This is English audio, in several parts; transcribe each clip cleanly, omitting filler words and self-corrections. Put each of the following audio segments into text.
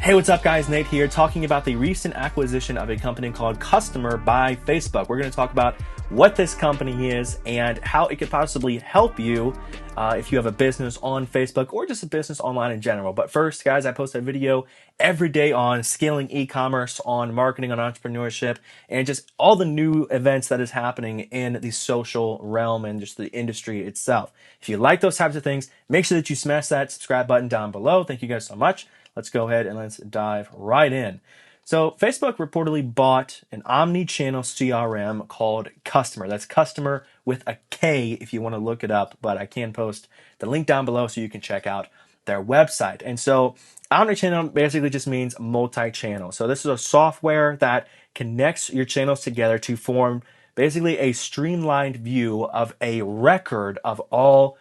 Hey, what's up, guys? Nate here, talking about the recent acquisition of a company called Kustomer by Facebook. We're going to talk about what this company is and how it could possibly help you if you have a business on Facebook or just a business online in general. But first, guys, I post a video every day on scaling e-commerce, on marketing, on entrepreneurship, and just all the new events that is happening in the social realm and just the industry itself. If you like those types of things, make sure that you smash that subscribe button down below. Thank you guys so much. Let's go ahead and let's dive right in. So Facebook reportedly bought an omni-channel CRM called Kustomer. That's Customer with a K if you want to look it up, but I can post the link down below so you can check out their website. And so omni-channel basically just means multi-channel. So this is a software that connects your channels together to form basically a streamlined view of a record of all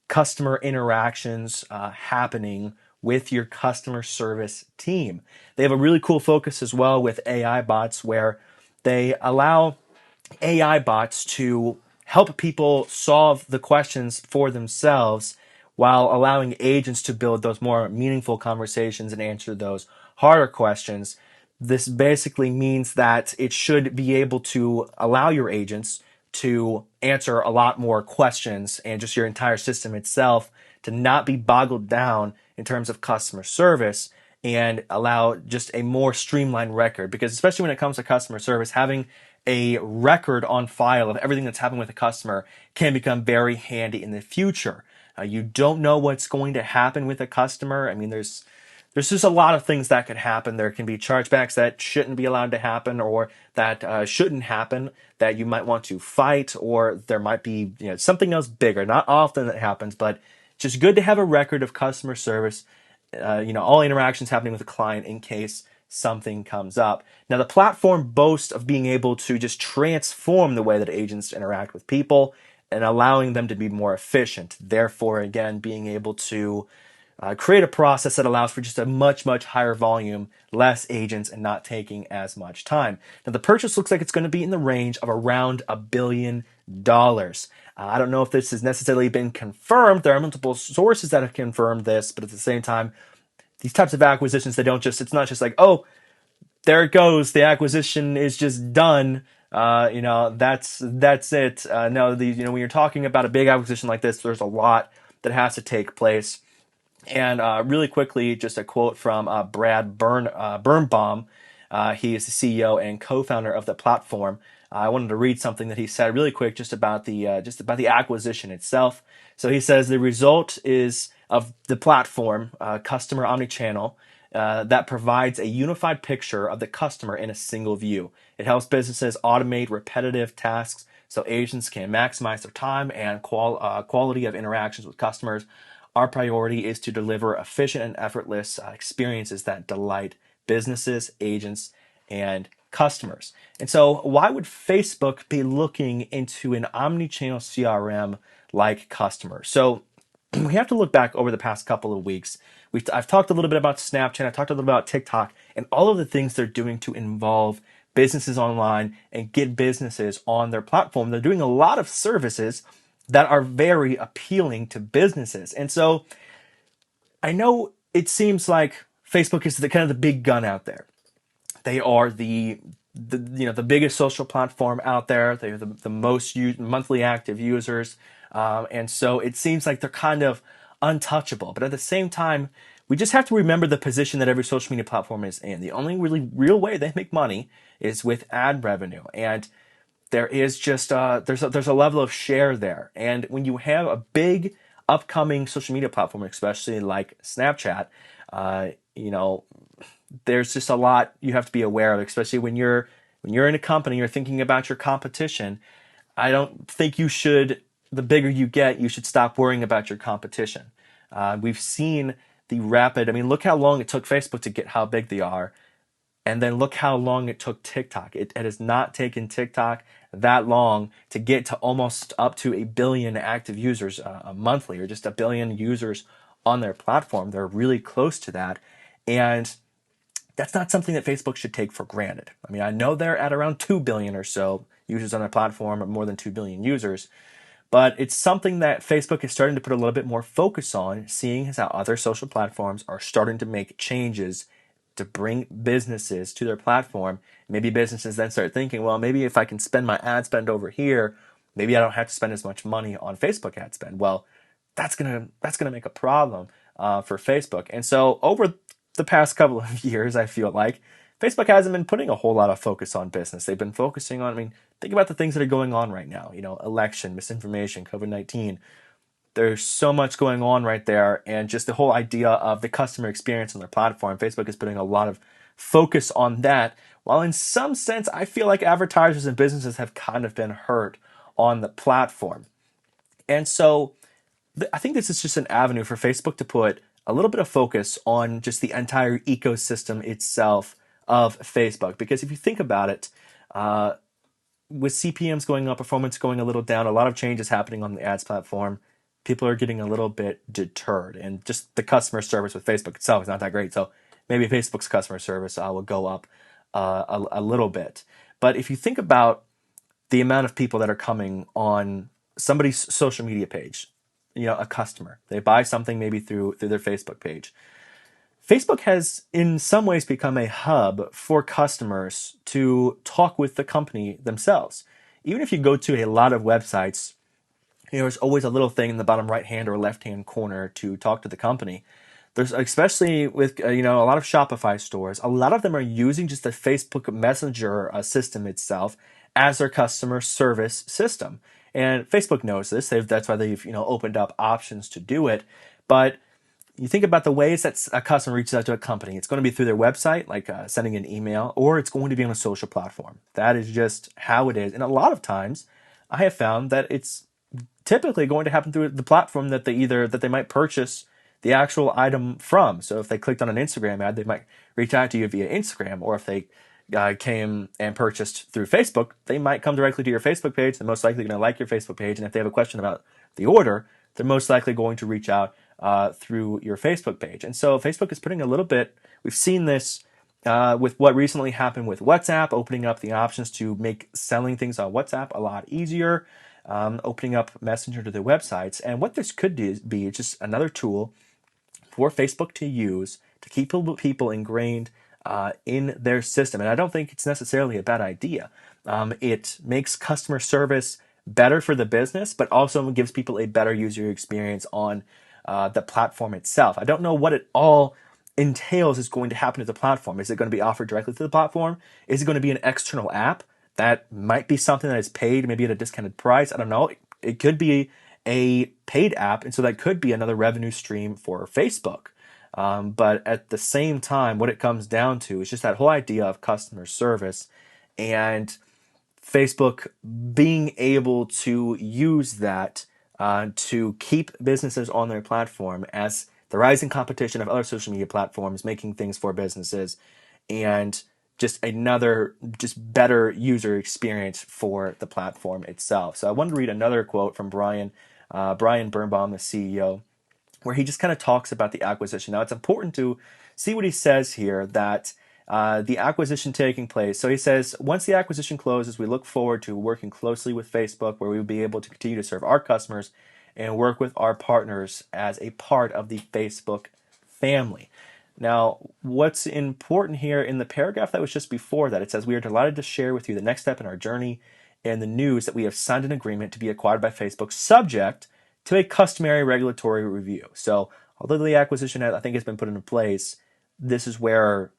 customer interactions happening with your customer service team. They have a really cool focus as well with AI bots where they allow AI bots to help people solve the questions for themselves while allowing agents to build those more meaningful conversations and answer those harder questions. This basically means that it should be able to allow your agents to answer a lot more questions and just your entire system itself to not be boggled down in terms of customer service and allow just a more streamlined record. Because especially when it comes to customer service, having a record on file of everything that's happened with a customer can become very handy in the future. You don't know what's going to happen with a customer. I mean, there's just a lot of things that could happen. There can be chargebacks that shouldn't be allowed to happen or that shouldn't happen that you might want to fight, or there might be something else bigger. Not often that happens, but just good to have a record of customer service, all interactions happening with a client in case something comes up. Now, the platform boasts of being able to just transform the way that agents interact with people and allowing them to be more efficient. Therefore, again, being able to create a process that allows for just a much, much higher volume, less agents, and not taking as much time. Now, the purchase looks like it's going to be in the range of around $1 billion. I don't know if this has necessarily been confirmed. There are multiple sources that have confirmed this, but at the same time, these types of acquisitions, it's not just like, oh, there it goes, the acquisition is just done. That's it. No, when you're talking about a big acquisition like this, there's a lot that has to take place. And really quickly, just a quote from Brad Birnbaum. He is the CEO and co-founder of the platform. I wanted to read something that he said really quick, just about the acquisition itself. So he says the result is of the platform, Kustomer Omnichannel, that provides a unified picture of the customer in a single view. It helps businesses automate repetitive tasks so agents can maximize their time and quality of interactions with customers. Our priority is to deliver efficient and effortless experiences that delight businesses, agents, and customers. And so why would Facebook be looking into an omni-channel CRM like Kustomer? So we have to look back over the past couple of weeks. I've talked a little bit about Snapchat, I talked a little bit about TikTok, and all of the things they're doing to involve businesses online and get businesses on their platform. They're doing a lot of services that are very appealing to businesses. And so I know it seems like Facebook is the kind of the big gun out there. They are the biggest social platform out there. They're the most monthly active users. And so it seems like they're kind of untouchable. But at the same time, we just have to remember the position that every social media platform is in. The only really real way they make money is with ad revenue. And there is just there's a level of share there. And when you have a big upcoming social media platform, especially like Snapchat, there's just a lot you have to be aware of, especially when you're in a company, you're thinking about your competition. I don't think you should, the bigger you get, you should stop worrying about your competition. We've seen look how long it took Facebook to get how big they are. And then look how long it took TikTok. It has not taken TikTok that long to get to almost up to 1 billion active users monthly, or just 1 billion users on their platform. They're really close to that. And that's not something that Facebook should take for granted. I mean, I know they're at around 2 billion or so users on their platform, or more than 2 billion users. But it's something that Facebook is starting to put a little bit more focus on, seeing as how other social platforms are starting to make changes to bring businesses to their platform. Maybe businesses then start thinking, well, maybe if I can spend my ad spend over here, maybe I don't have to spend as much money on Facebook ad spend. Well, that's gonna make a problem for Facebook. And so over the past couple of years, I feel like Facebook hasn't been putting a whole lot of focus on business. They've been focusing on, I mean, think about the things that are going on right now. Election, misinformation, COVID-19. There's so much going on right there, and just the whole idea of the customer experience on their platform. Facebook is putting a lot of focus on that. While in some sense, I feel like advertisers and businesses have kind of been hurt on the platform. And so I think this is just an avenue for Facebook to put a little bit of focus on just the entire ecosystem itself of Facebook. Because if you think about it, with CPMs going up, performance going a little down, a lot of changes happening on the ads platform, people are getting a little bit deterred. And just the customer service with Facebook itself is not that great. So maybe Facebook's customer service will go up a little bit. But if you think about the amount of people that are coming on somebody's social media page, a customer, they buy something maybe through their Facebook page. Facebook has in some ways become a hub for customers to talk with the company themselves. Even if you go to a lot of websites, there's always a little thing in the bottom right hand or left hand corner to talk to the company. There's, especially with a lot of Shopify stores, a lot of them are using just the Facebook Messenger system itself as their customer service system. And Facebook knows this. That's why they've opened up options to do it. But you think about the ways that a customer reaches out to a company. It's going to be through their website, like sending an email, or it's going to be on a social platform. That is just how it is. And a lot of times, I have found that it's typically going to happen through the platform that they might purchase the actual item from. So if they clicked on an Instagram ad, they might reach out to you via Instagram. Or if they came and purchased through Facebook, they might come directly to your Facebook page. They're most likely going to like your Facebook page. And if they have a question about the order, they're most likely going to reach out through your Facebook page. And so Facebook is putting a little bit, we've seen this with what recently happened with WhatsApp, opening up the options to make selling things on WhatsApp a lot easier, opening up Messenger to their websites. And what this could be just another tool for Facebook to use to keep people ingrained in their system. And I don't think it's necessarily a bad idea. It makes customer service better for the business, but also gives people a better user experience on the platform itself. I don't know what it all entails is going to happen to the platform. Is it going to be offered directly to the platform? Is it going to be an external app? That might be something that is paid, maybe at a discounted price. I don't know. It could be a paid app, and so that could be another revenue stream for Facebook. But at the same time, what it comes down to is just that whole idea of customer service and Facebook being able to use that to keep businesses on their platform as the rising competition of other social media platforms making things for businesses, and just better user experience for the platform itself. So I wanted to read another quote from Brian Birnbaum, the CEO, where he just kind of talks about the acquisition. Now, it's important to see what he says here, that the acquisition taking place. So he says, once the acquisition closes, we look forward to working closely with Facebook, where we will be able to continue to serve our customers and work with our partners as a part of the Facebook family. Now, what's important here in the paragraph that was just before that, it says, we are delighted to share with you the next step in our journey and the news that we have signed an agreement to be acquired by Facebook, subject to a customary regulatory review. So although the acquisition, I think, has been put into place, this is where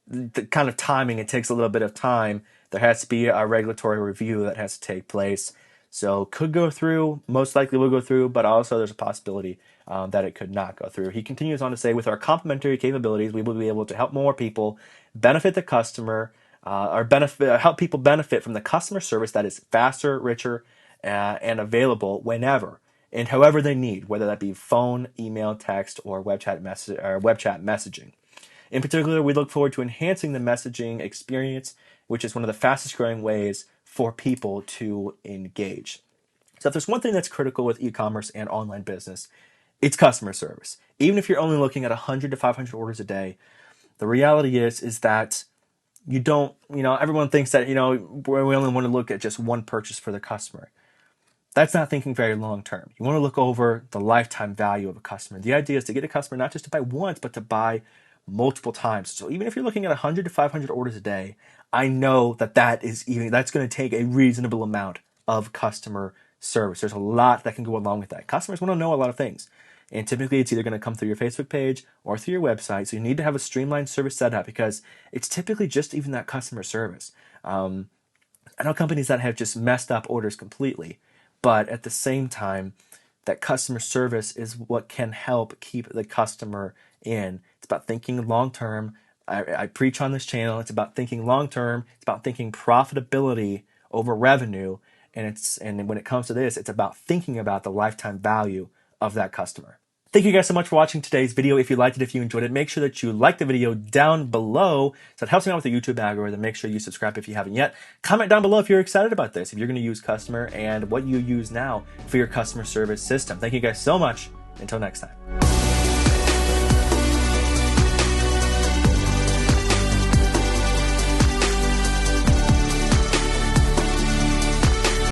the kind of timing, it takes a little bit of time. There has to be a regulatory review that has to take place. So could go through, most likely will go through, but also there's a possibility that it could not go through. He continues on to say, with our complementary capabilities, we will be able to help more people benefit the customer, help people benefit from the customer service that is faster, richer, and available whenever and however they need, whether that be phone, email, text, or web chat messaging. In particular, we look forward to enhancing the messaging experience, which is one of the fastest growing ways for people to engage. So if there's one thing that's critical with e-commerce and online business, it's customer service. Even if you're only looking at 100 to 500 orders a day, the reality is that you don't, everyone thinks that, we only want to look at just one purchase for the customer. That's not thinking very long term. You want to look over the lifetime value of a customer. The idea is to get a customer not just to buy once, but to buy multiple times. So even if you're looking at 100 to 500 orders a day, I know that's going to take a reasonable amount of customer service. There's a lot that can go along with that. Customers want to know a lot of things. And typically it's either going to come through your Facebook page or through your website. So you need to have a streamlined service set up because it's typically just even that customer service. I know companies that have just messed up orders completely, but at the same time, that customer service is what can help keep the customer in. It's about thinking long term. I preach on this channel. It's about thinking long term. It's about thinking profitability over revenue. And when it comes to this, it's about thinking about the lifetime value of that customer. Thank you guys so much for watching today's video. If you liked it, if you enjoyed it, make sure that you like the video down below. So it helps me out with the YouTube algorithm. Make sure you subscribe if you haven't yet. Comment down below if you're excited about this, if you're going to use Kustomer and what you use now for your customer service system. Thank you guys so much. Until next time.